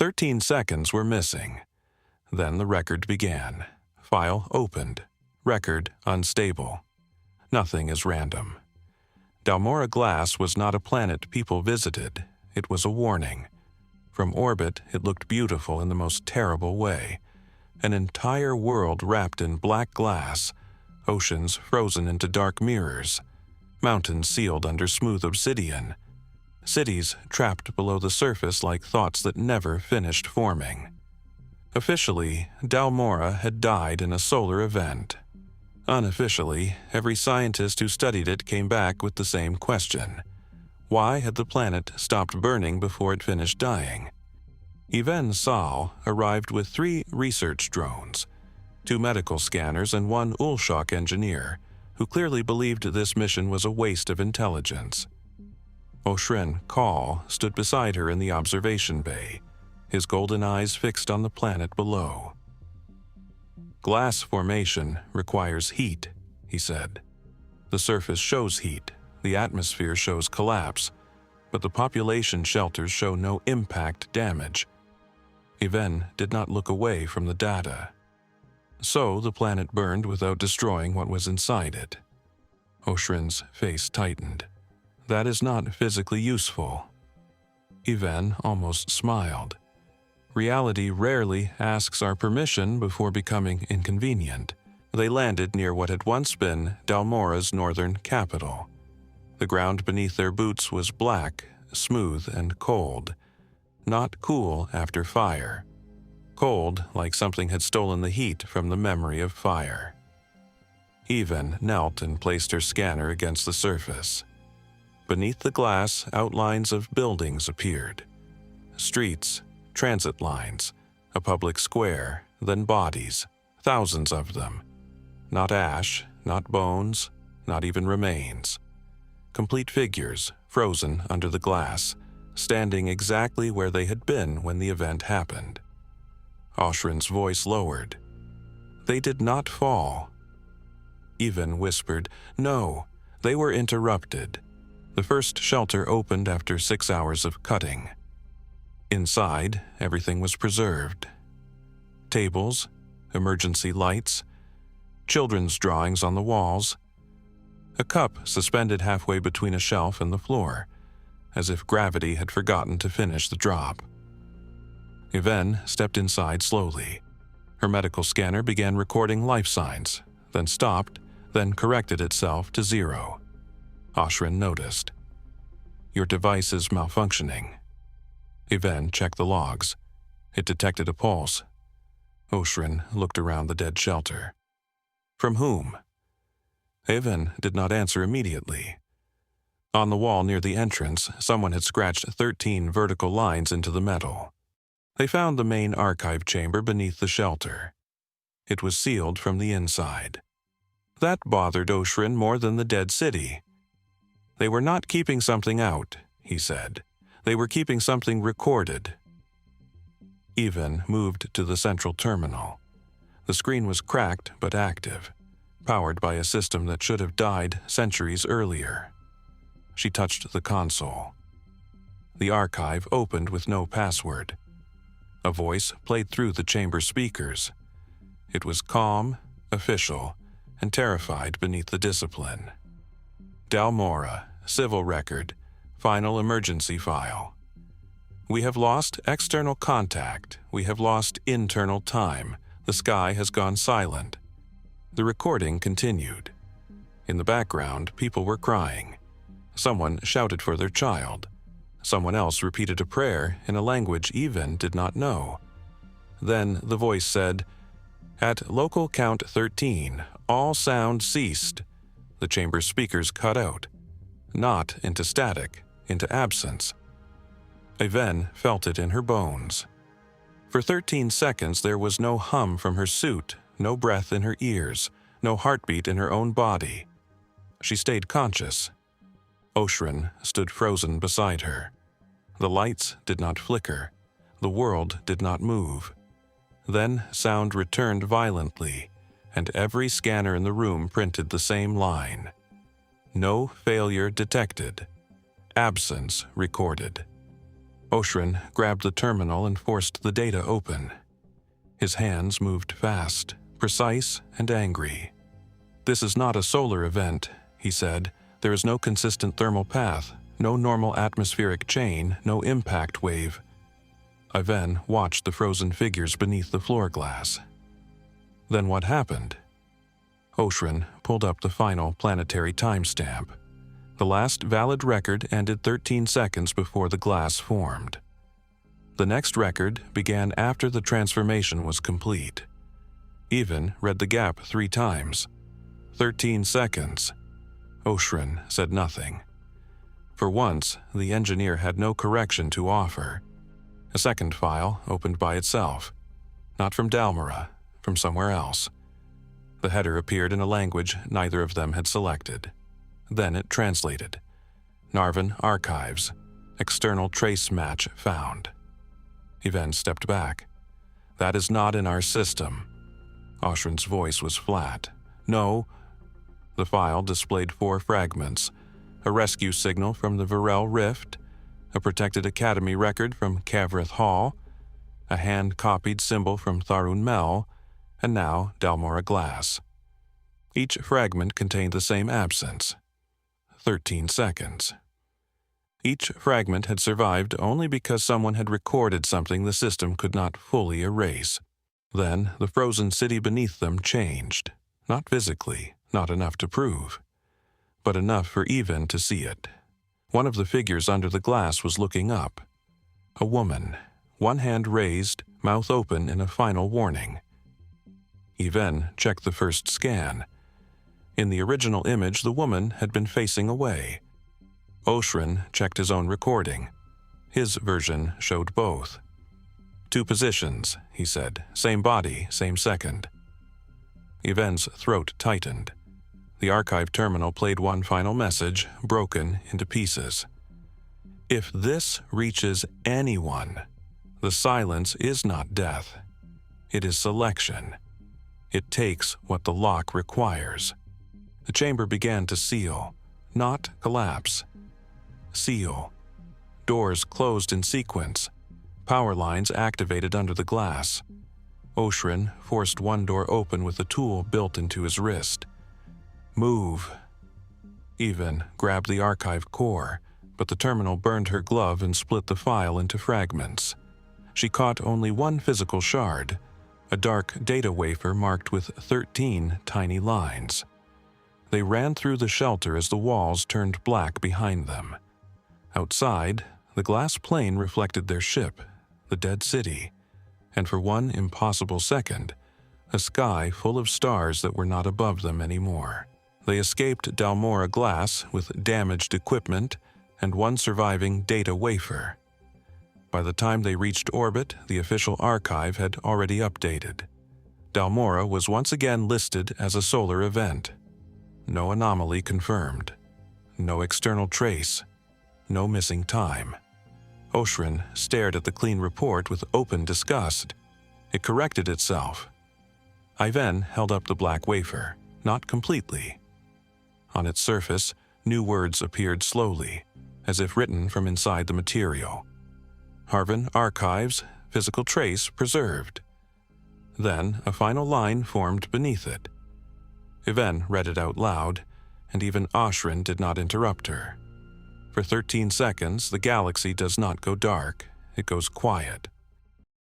13 seconds were missing. Then the record began. File opened. Record unstable. Nothing is random. Dalmora Glass was not a planet people visited. It was a warning. From orbit, it looked beautiful in the most terrible way. An entire world wrapped in black glass, oceans frozen into dark mirrors, mountains sealed under smooth obsidian, cities trapped below the surface like thoughts that never finished forming. Officially, Dalmora had died in a solar event. Unofficially, every scientist who studied it came back with the same question. Why had the planet stopped burning before it finished dying? Ivenn Saal arrived with 3 research drones, 2 medical scanners and 1 Ulshok engineer, who clearly believed this mission was a waste of intelligence. Oshren, Kaal, stood beside her in the observation bay, his golden eyes fixed on the planet below. "Glass formation requires heat," he said. "The surface shows heat, the atmosphere shows collapse, but the population shelters show no impact damage." Ivenn did not look away from the data. So the planet burned without destroying what was inside it. Oshrin's face tightened. "That is not physically useful." Ivenn almost smiled. Reality rarely asks our permission before becoming inconvenient. They landed near what had once been Dalmora's northern capital. The ground beneath their boots was black, smooth, and cold. Not cool after fire. Cold like something had stolen the heat from the memory of fire. Ivenn knelt and placed her scanner against the surface. Beneath the glass, outlines of buildings appeared. Streets, transit lines, a public square, then bodies, thousands of them. Not ash, not bones, not even remains. Complete figures, frozen under the glass, standing exactly where they had been when the event happened. Oshrin's voice lowered. "They did not fall." Ivenn whispered, "No, they were interrupted. The first shelter opened after 6 hours of cutting." Inside, everything was preserved. Tables, emergency lights, children's drawings on the walls, a cup suspended halfway between a shelf and the floor, as if gravity had forgotten to finish the drop. Ivenn stepped inside slowly. Her medical scanner began recording life signs, then stopped, then corrected itself to 0. Oshren noticed. "Your device is malfunctioning." Ivenn checked the logs. It detected a pulse. Oshren looked around the dead shelter. "From whom?" Ivenn did not answer immediately. On the wall near the entrance, someone had scratched 13 vertical lines into the metal. They found the main archive chamber beneath the shelter. It was sealed from the inside. That bothered Oshren more than the dead city. "They were not keeping something out," he said. "They were keeping something recorded." Ivenn moved to the central terminal. The screen was cracked but active, powered by a system that should have died centuries earlier. She touched the console. The archive opened with no password. A voice played through the chamber speakers. It was calm, official, and terrified beneath the discipline. "Dalmora, civil record, final emergency file. We have lost external contact. We have lost internal time. The sky has gone silent." The recording continued. In the background, people were crying. Someone shouted for their child. Someone else repeated a prayer in a language Ivenn did not know. Then the voice said, "At local count 13, all sound ceased." The chamber speakers cut out. Not into static, into absence. Ivenn felt it in her bones. For 13 seconds there was no hum from her suit, no breath in her ears, no heartbeat in her own body. She stayed conscious. Oshren stood frozen beside her. The lights did not flicker. The world did not move. Then sound returned violently, and every scanner in the room printed the same line. "No failure detected. Absence recorded." Oshren grabbed the terminal and forced the data open. His hands moved fast, precise, and angry. "This is not a solar event," he said. "There is no consistent thermal path, no normal atmospheric chain, no impact wave." Ivenn watched the frozen figures beneath the floor glass. Then what happened? Oshren pulled up the final planetary timestamp. The last valid record ended 13 seconds before the glass formed. The next record began after the transformation was complete. Ivenn read the gap 3 times. 13 seconds. Oshren said nothing. For once, the engineer had no correction to offer. A second file opened by itself. Not from Dalmora, from somewhere else. The header appeared in a language neither of them had selected. Then it translated. Nharven Archives. External trace match found. Ivenn stepped back. "That is not in our system." Oshren's voice was flat. "No." The file displayed 4 fragments. A rescue signal from the Varel Rift, a protected Academy record from Kavrith Hall, a hand-copied symbol from Tharun Mel, and now Dalmora Glass. Each fragment contained the same absence. 13 seconds. Each fragment had survived only because someone had recorded something the system could not fully erase. Then the frozen city beneath them changed. Not physically, not enough to prove, but enough for Ivenn to see it. One of the figures under the glass was looking up. A woman, one hand raised, mouth open in a final warning. Ivenn checked the first scan. In the original image, the woman had been facing away. Oshren checked his own recording. His version showed both. 2 positions, he said. Same body, same second. Ivenn's throat tightened. The archive terminal played one final message, broken into pieces. "If this reaches anyone, the silence is not death. It is selection. It takes what the lock requires." The chamber began to seal, not collapse. Seal. Doors closed in sequence. Power lines activated under the glass. Oshren forced one door open with a tool built into his wrist. "Move." Ivenn grabbed the archive core, but the terminal burned her glove and split the file into fragments. She caught only one physical shard, a dark data wafer marked with 13 tiny lines. They ran through the shelter as the walls turned black behind them. Outside, the glass plane reflected their ship, the dead city, and for one impossible second, a sky full of stars that were not above them anymore. They escaped Dalmora Glass with damaged equipment and one surviving data wafer. By the time they reached orbit, the official archive had already updated. Dalmora was once again listed as a solar event. No anomaly confirmed. No external trace. No missing time. Oshren stared at the clean report with open disgust. It corrected itself. Ivenn held up the black wafer, not completely. On its surface, new words appeared slowly, as if written from inside the material. Nharven Archives, physical trace preserved. Then a final line formed beneath it. Ivenn read it out loud, and even Oshren did not interrupt her. For 13 seconds, the galaxy does not go dark, it goes quiet.